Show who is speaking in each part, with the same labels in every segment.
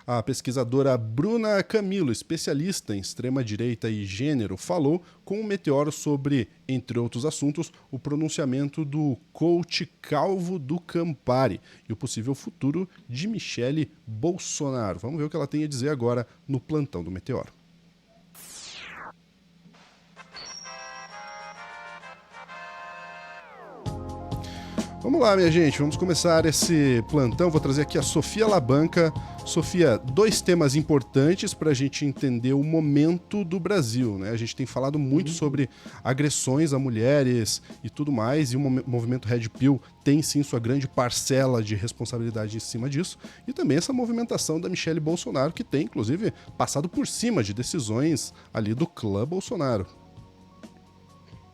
Speaker 1: A pesquisadora Bruna Camilo, especialista em extrema-direita e gênero, falou com o Meteoro sobre, entre outros assuntos, o pronunciamento do coach Calvo do Campari e o possível futuro de Michele Bolsonaro. Vamos ver o que ela tem a dizer agora no Plantão do Meteoro. Vamos lá, minha gente, vamos começar esse plantão. Vou trazer aqui a Sofia Labanca. Sofia, dois temas importantes para a gente entender o momento do Brasil, né? A gente tem falado muito sobre agressões a mulheres e tudo mais, e o movimento Red Pill tem sim sua grande parcela de responsabilidade em cima disso, e também essa movimentação da Michele Bolsonaro, que tem, inclusive, passado por cima de decisões ali do clã Bolsonaro.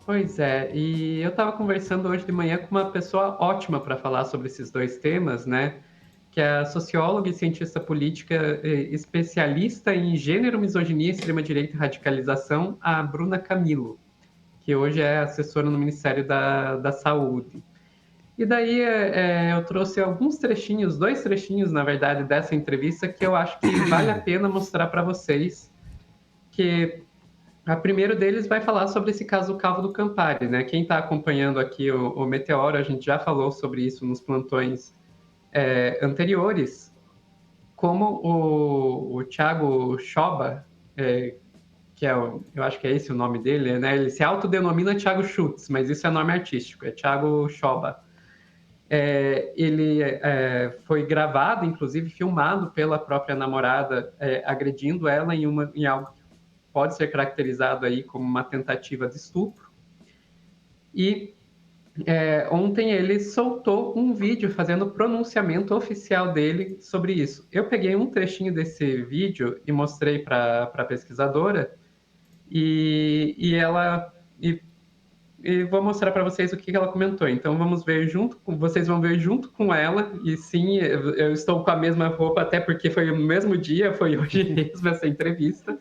Speaker 2: Pois é, e eu estava conversando hoje de manhã com uma pessoa ótima para falar sobre esses dois temas, né? Que é a socióloga e cientista política especialista em gênero, misoginia, extrema-direita e radicalização, a Bruna Camilo, que hoje é assessora no Ministério da Saúde. E daí eu trouxe alguns trechinhos, dois trechinhos, na verdade, dessa entrevista que eu acho que vale a pena mostrar para vocês, que a primeiro deles vai falar sobre esse caso do Calvo do Campari, né? Quem está acompanhando aqui o Meteoro, a gente já falou sobre isso nos plantões anteriores, como o Thiago Schoba, que eu acho que é esse o nome dele, né? Ele se autodenomina Thiago Schultz, mas isso é nome artístico, é Thiago Schoba. Ele foi gravado, inclusive filmado pela própria namorada, agredindo ela em algo que pode ser caracterizado aí como uma tentativa de estupro. E ontem ele soltou um vídeo fazendo o pronunciamento oficial dele sobre isso. Eu peguei um trechinho desse vídeo e mostrei para a pesquisadora, e vou mostrar para vocês o que ela comentou. Então vocês vão ver junto com ela, e sim, eu estou com a mesma roupa, até porque foi no mesmo dia, foi hoje mesmo essa entrevista.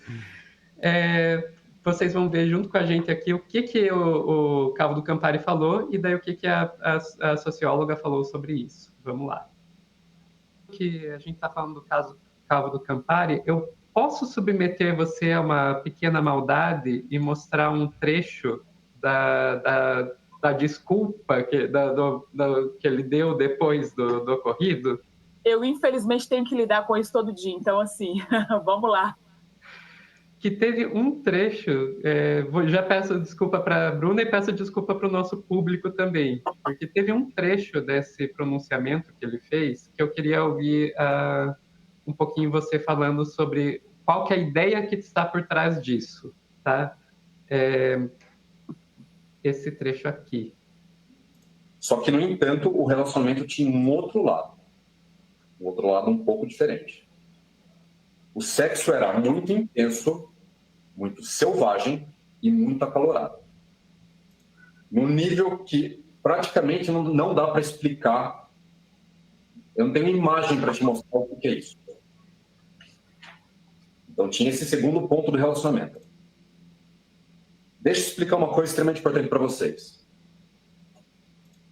Speaker 2: Vocês vão ver junto com a gente aqui o que o Calvo do Campari falou e daí o que a socióloga falou sobre isso. Vamos lá. Que a gente está falando do caso Calvo do Campari, eu posso submeter você a uma pequena maldade e mostrar um trecho da desculpa que ele deu depois do ocorrido?
Speaker 3: Eu, infelizmente, tenho que lidar com isso todo dia, então, assim, vamos lá.
Speaker 2: Que teve um trecho, já peço desculpa para a Bruna e peço desculpa para o nosso público também, porque teve um trecho desse pronunciamento que ele fez que eu queria ouvir um pouquinho você falando sobre qual que é a ideia que está por trás disso, tá? Esse trecho aqui.
Speaker 4: Só que, no entanto, o relacionamento tinha um outro lado um pouco diferente. O sexo era muito intenso, muito selvagem e muito acalorado. Num nível que praticamente não dá para explicar. Eu não tenho imagem para te mostrar o que é isso. Então tinha esse segundo ponto do relacionamento. Deixa eu explicar uma coisa extremamente importante para vocês.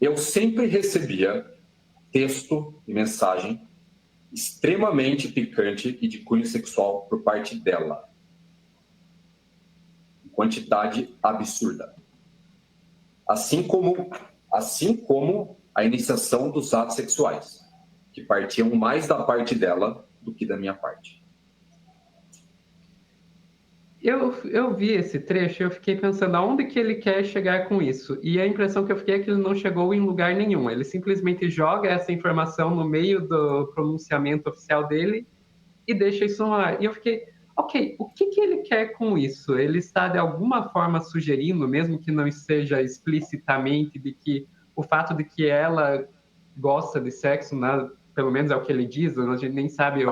Speaker 4: Eu sempre recebia texto e mensagem extremamente picante e de cunho sexual por parte dela. Em quantidade absurda. Assim como a iniciação dos atos sexuais, que partiam mais da parte dela do que da minha parte.
Speaker 2: Eu vi esse trecho e eu fiquei pensando aonde que ele quer chegar com isso. E a impressão que eu fiquei é que ele não chegou em lugar nenhum. Ele simplesmente joga essa informação no meio do pronunciamento oficial dele e deixa isso no ar. E eu fiquei, ok, o que ele quer com isso? Ele está, de alguma forma, sugerindo, mesmo que não esteja explicitamente, de que o fato de que ela gosta de sexo, né, pelo menos é o que ele diz, a gente nem sabe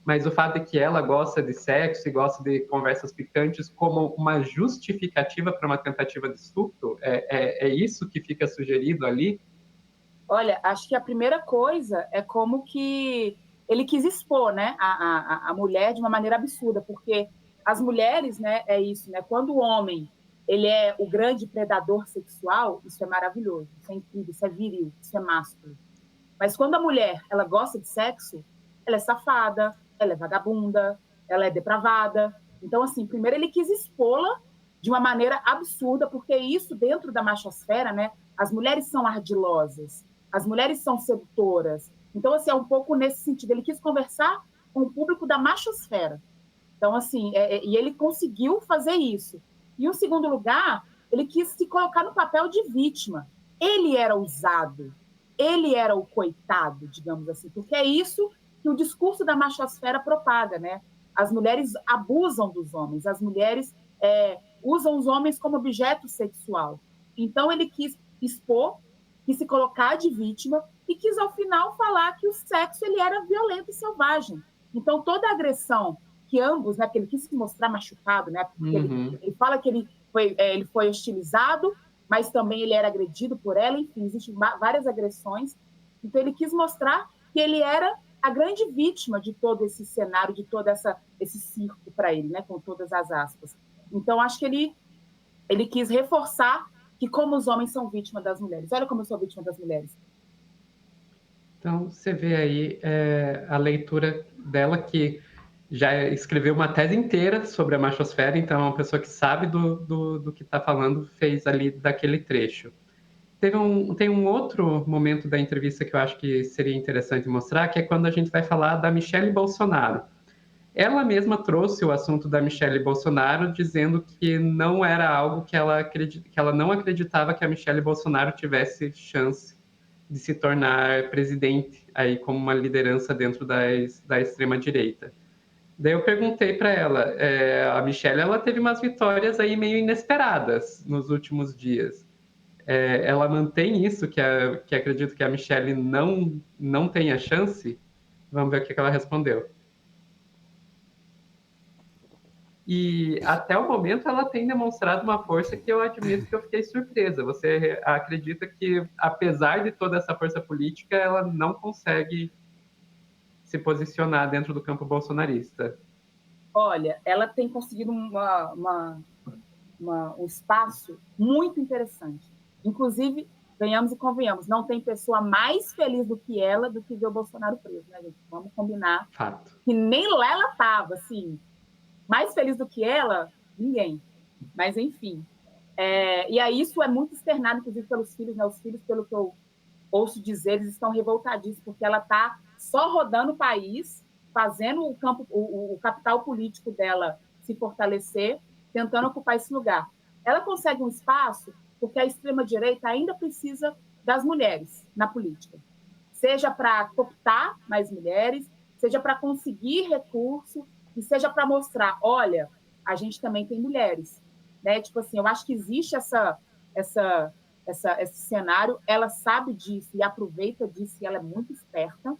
Speaker 2: mas o fato de que ela gosta de sexo e gosta de conversas picantes como uma justificativa para uma tentativa de estupro, é isso que fica sugerido ali?
Speaker 3: Olha, acho que a primeira coisa é como que ele quis expor, né, a mulher de uma maneira absurda, porque as mulheres, né, é isso, né, quando o homem ele é o grande predador sexual, isso é maravilhoso, isso é incrível, isso é viril, isso é másculo. Mas quando a mulher ela gosta de sexo, ela é safada, é vagabunda, ela é depravada. Então, assim, primeiro ele quis expô-la de uma maneira absurda, porque isso, dentro da machosfera, né, as mulheres são ardilosas, as mulheres são sedutoras. Então, assim, é um pouco nesse sentido. Ele quis conversar com o público da machosfera. Então, assim, e ele conseguiu fazer isso. E, em segundo lugar, ele quis se colocar no papel de vítima. Ele era usado, ele era o coitado, digamos assim, porque é isso que o discurso da machosfera propaga, né? As mulheres abusam dos homens, as mulheres usam os homens como objeto sexual. Então, ele quis expor, quis se colocar de vítima e quis, ao final, falar que o sexo ele era violento e selvagem. Então, toda a agressão que ambos, né, porque ele quis se mostrar machucado, né, porque ele fala que ele foi hostilizado, mas também ele era agredido por ela, enfim, existem várias agressões. Então, ele quis mostrar que ele era a grande vítima de todo esse cenário, de todo esse circo para ele, né, com todas as aspas. Então, acho que ele quis reforçar que como os homens são vítimas das mulheres. Olha como eu sou vítima das mulheres.
Speaker 2: Então, você vê aí a leitura dela, que já escreveu uma tese inteira sobre a machosfera, então é uma pessoa que sabe do que está falando, fez ali daquele trecho. Tem um outro momento da entrevista que eu acho que seria interessante mostrar, que é quando a gente vai falar da Michelle Bolsonaro. Ela mesma trouxe o assunto da Michelle Bolsonaro, dizendo que não era algo que ela não acreditava que a Michelle Bolsonaro tivesse chance de se tornar presidente, aí como uma liderança dentro da extrema-direita. Daí eu perguntei para ela, a Michelle ela teve umas vitórias aí meio inesperadas nos últimos dias. Ela mantém isso, que acredito que a Michelle não tenha chance? Vamos ver o que ela respondeu. E até o momento ela tem demonstrado uma força que eu admito que eu fiquei surpresa. Você acredita que, apesar de toda essa força política, ela não consegue se posicionar dentro do campo bolsonarista?
Speaker 3: Olha, ela tem conseguido um espaço muito interessante. Inclusive, venhamos e convenhamos, não tem pessoa mais feliz do que ela do que ver o Bolsonaro preso, né, gente? Vamos combinar.
Speaker 2: Fato.
Speaker 3: Que nem lá ela estava, assim. Mais feliz do que ela, ninguém. Mas, enfim. E aí isso é muito externado, inclusive, pelos filhos, né? Os filhos, pelo que eu ouço dizer, eles estão revoltadíssimos, porque ela está só rodando o país, fazendo o capital político dela se fortalecer, tentando ocupar esse lugar. Ela consegue um espaço porque a extrema-direita ainda precisa das mulheres na política. Seja para cooptar mais mulheres, seja para conseguir recurso, e seja para mostrar, olha, a gente também tem mulheres, né? Tipo assim, eu acho que existe esse cenário, ela sabe disso e aproveita disso, e ela é muito esperta.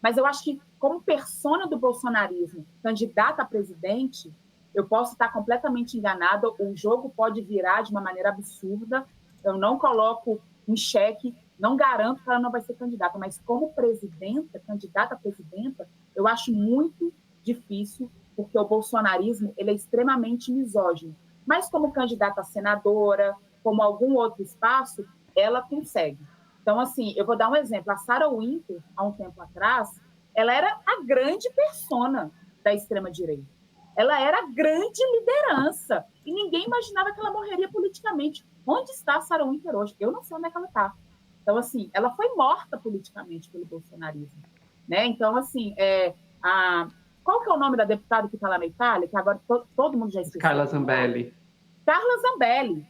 Speaker 3: Mas eu acho que, como persona do bolsonarismo, candidata a presidente, eu posso estar completamente enganada, o jogo pode virar de uma maneira absurda, eu não coloco em xeque, não garanto que ela não vai ser candidata, mas como presidenta, candidata a presidenta, eu acho muito difícil, porque o bolsonarismo ele é extremamente misógino. Mas como candidata a senadora, como algum outro espaço, ela consegue. Então, assim, eu vou dar um exemplo. A Sarah Winter, há um tempo atrás, ela era a grande persona da extrema-direita. Ela era a grande liderança. E ninguém imaginava que ela morreria politicamente. Onde está a Sarah Winter hoje? Eu não sei onde é que ela está. Então, assim, ela foi morta politicamente pelo bolsonarismo. Né? Então, assim, qual que é o nome da deputada que está lá na Itália, que agora todo mundo já esqueceu?
Speaker 2: Carla Zambelli.
Speaker 3: Carla Zambelli.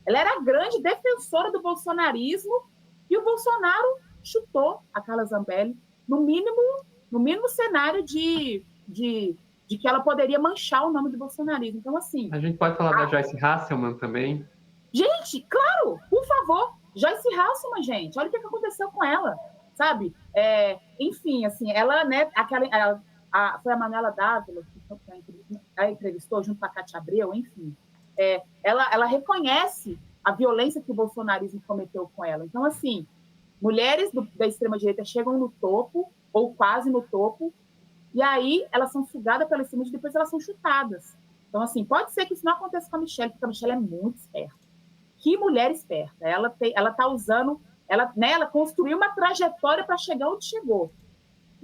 Speaker 3: Ela era a grande defensora do bolsonarismo e o Bolsonaro chutou a Carla Zambelli no mínimo cenário de que ela poderia manchar o nome do bolsonarismo. Então, assim...
Speaker 2: A gente pode falar da Joyce Hasselman também?
Speaker 3: Gente, claro, por favor. Joyce Hasselman, gente, olha o que aconteceu com ela, sabe? Enfim, assim, ela, né, foi a Manuela Dávila que a entrevistou junto com a Cátia Abreu, enfim. Ela reconhece a violência que o bolsonarismo cometeu com ela. Então, assim, mulheres da extrema-direita chegam no topo, ou quase no topo, e aí elas são sugadas pela extrema-direita e depois elas são chutadas. Então, assim, pode ser que isso não aconteça com a Michelle, porque a Michelle é muito esperta. Que mulher esperta. Ela está usando... Ela construiu uma trajetória para chegar onde chegou.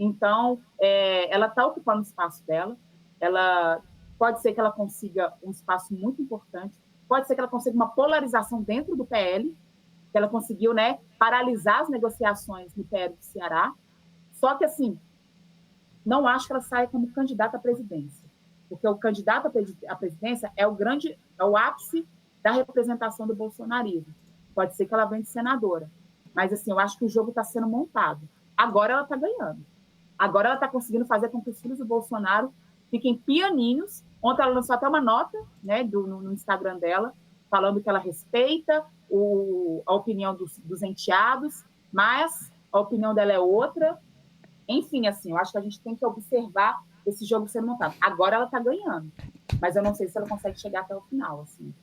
Speaker 3: Então, ela está ocupando o espaço dela, ela pode ser que ela consiga um espaço muito importante, pode ser que ela consiga uma polarização dentro do PL, que ela conseguiu, né, paralisar as negociações no PL do Ceará, só que, assim, não acho que ela saia como candidata à presidência, porque o candidato à presidência é o ápice da representação do bolsonarismo. Pode ser que ela venha de senadora, mas, assim, eu acho que o jogo está sendo montado. Agora ela está ganhando. Agora ela está conseguindo fazer com que os filhos do Bolsonaro fiquem pianinhos. Ontem ela lançou até uma nota, né, no Instagram dela, falando que ela respeita a opinião dos enteados, mas a opinião dela é outra. Enfim, assim, eu acho que a gente tem que observar esse jogo sendo montado. Agora ela está ganhando, mas eu não sei se ela consegue chegar até o final. Assim.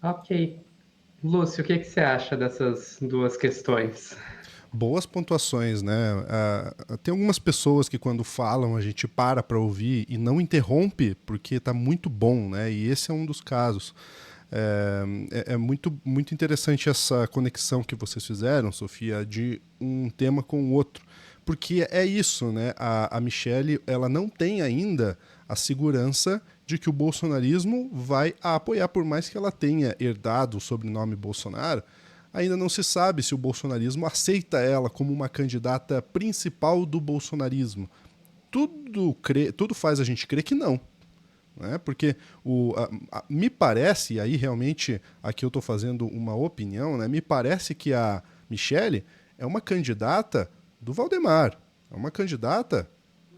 Speaker 2: Ok. Lúcio, o que você acha dessas duas questões?
Speaker 1: Boas pontuações, né? Tem algumas pessoas que quando falam a gente para ouvir e não interrompe porque tá muito bom, né? E esse é um dos casos. É muito, muito interessante essa conexão que vocês fizeram, Sofia, de um tema com o outro. Porque é isso, né? A Michelle, ela não tem ainda a segurança de que o bolsonarismo vai a apoiar, por mais que ela tenha herdado o sobrenome Bolsonaro. Ainda não se sabe se o bolsonarismo aceita ela como uma candidata principal do bolsonarismo. Tudo faz a gente crer que não. Né? Porque me parece, e aí realmente aqui eu estou fazendo uma opinião, né? Me parece que a Michelle é uma candidata do Valdemar, é uma candidata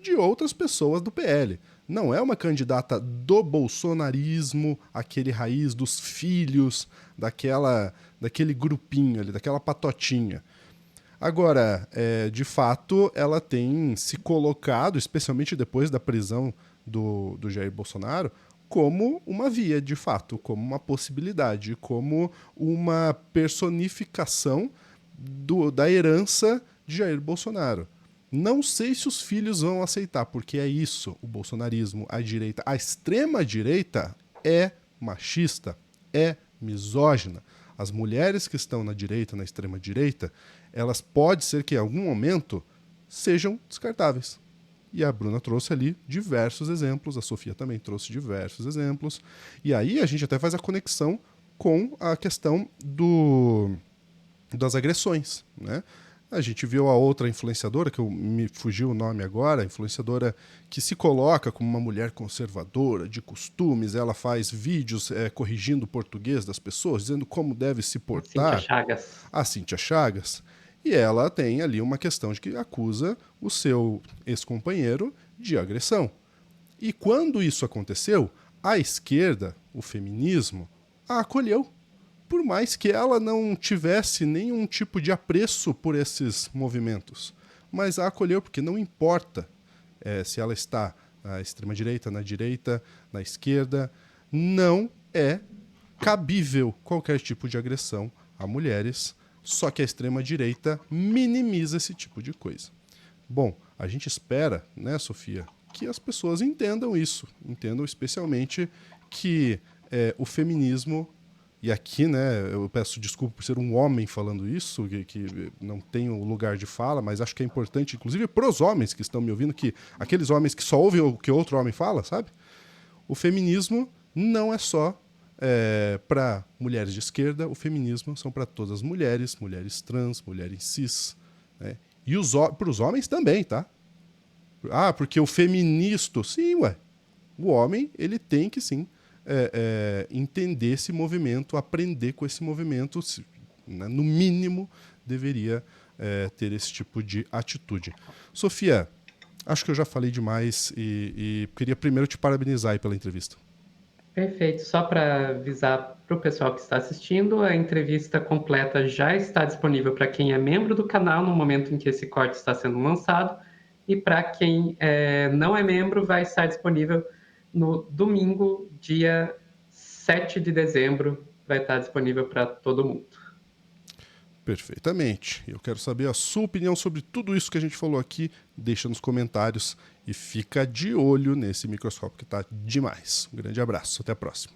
Speaker 1: de outras pessoas do PL. Não é uma candidata do bolsonarismo, aquele raiz dos filhos, daquele grupinho ali, daquela patotinha. Agora, de fato, ela tem se colocado, especialmente depois da prisão do Jair Bolsonaro, como uma via, de fato, como uma possibilidade, como uma personificação da herança de Jair Bolsonaro. Não sei se os filhos vão aceitar, porque é isso, o bolsonarismo, a direita. A extrema-direita é machista, é misógina. As mulheres que estão na direita, na extrema-direita, elas pode ser que em algum momento sejam descartáveis. E a Bruna trouxe ali diversos exemplos, a Sofia também trouxe diversos exemplos. E aí a gente até faz a conexão com a questão das agressões, né? A gente viu a outra influenciadora, que me fugiu o nome agora, a influenciadora que se coloca como uma mulher conservadora, de costumes, ela faz vídeos corrigindo o português das pessoas, dizendo como deve se portar.
Speaker 2: Cíntia Chagas.
Speaker 1: A Cíntia Chagas. E ela tem ali uma questão de que acusa o seu ex-companheiro de agressão. E quando isso aconteceu, a esquerda, o feminismo, a acolheu. Por mais que ela não tivesse nenhum tipo de apreço por esses movimentos. Mas a acolheu porque não importa se ela está na extrema-direita, na esquerda, não é cabível qualquer tipo de agressão a mulheres, só que a extrema-direita minimiza esse tipo de coisa. Bom, a gente espera, né, Sofia, que as pessoas entendam isso, entendam especialmente que o feminismo. E aqui, né, eu peço desculpa por ser um homem falando isso, que não tenho lugar de fala, mas acho que é importante, inclusive para os homens que estão me ouvindo, que aqueles homens que só ouvem o que outro homem fala, sabe? O feminismo não é só para mulheres de esquerda, o feminismo são para todas as mulheres, mulheres trans, mulheres cis, né? E para os homens também, tá? Ah, porque o feminista, sim, ué. O homem, ele tem que sim entender esse movimento, aprender com esse movimento, né, no mínimo deveria ter esse tipo de atitude. Sofia, acho que eu já falei demais e queria primeiro te parabenizar aí pela entrevista.
Speaker 2: Perfeito. Só para avisar para o pessoal que está assistindo, a entrevista completa já está disponível para quem é membro do canal no momento em que esse corte está sendo lançado, e para quem não é membro vai estar disponível no domingo, dia 7 de dezembro, vai estar disponível para todo mundo.
Speaker 1: Perfeitamente. Eu quero saber a sua opinião sobre tudo isso que a gente falou aqui. Deixa nos comentários e fica de olho nesse microscópio que está demais. Um grande abraço. Até a próxima.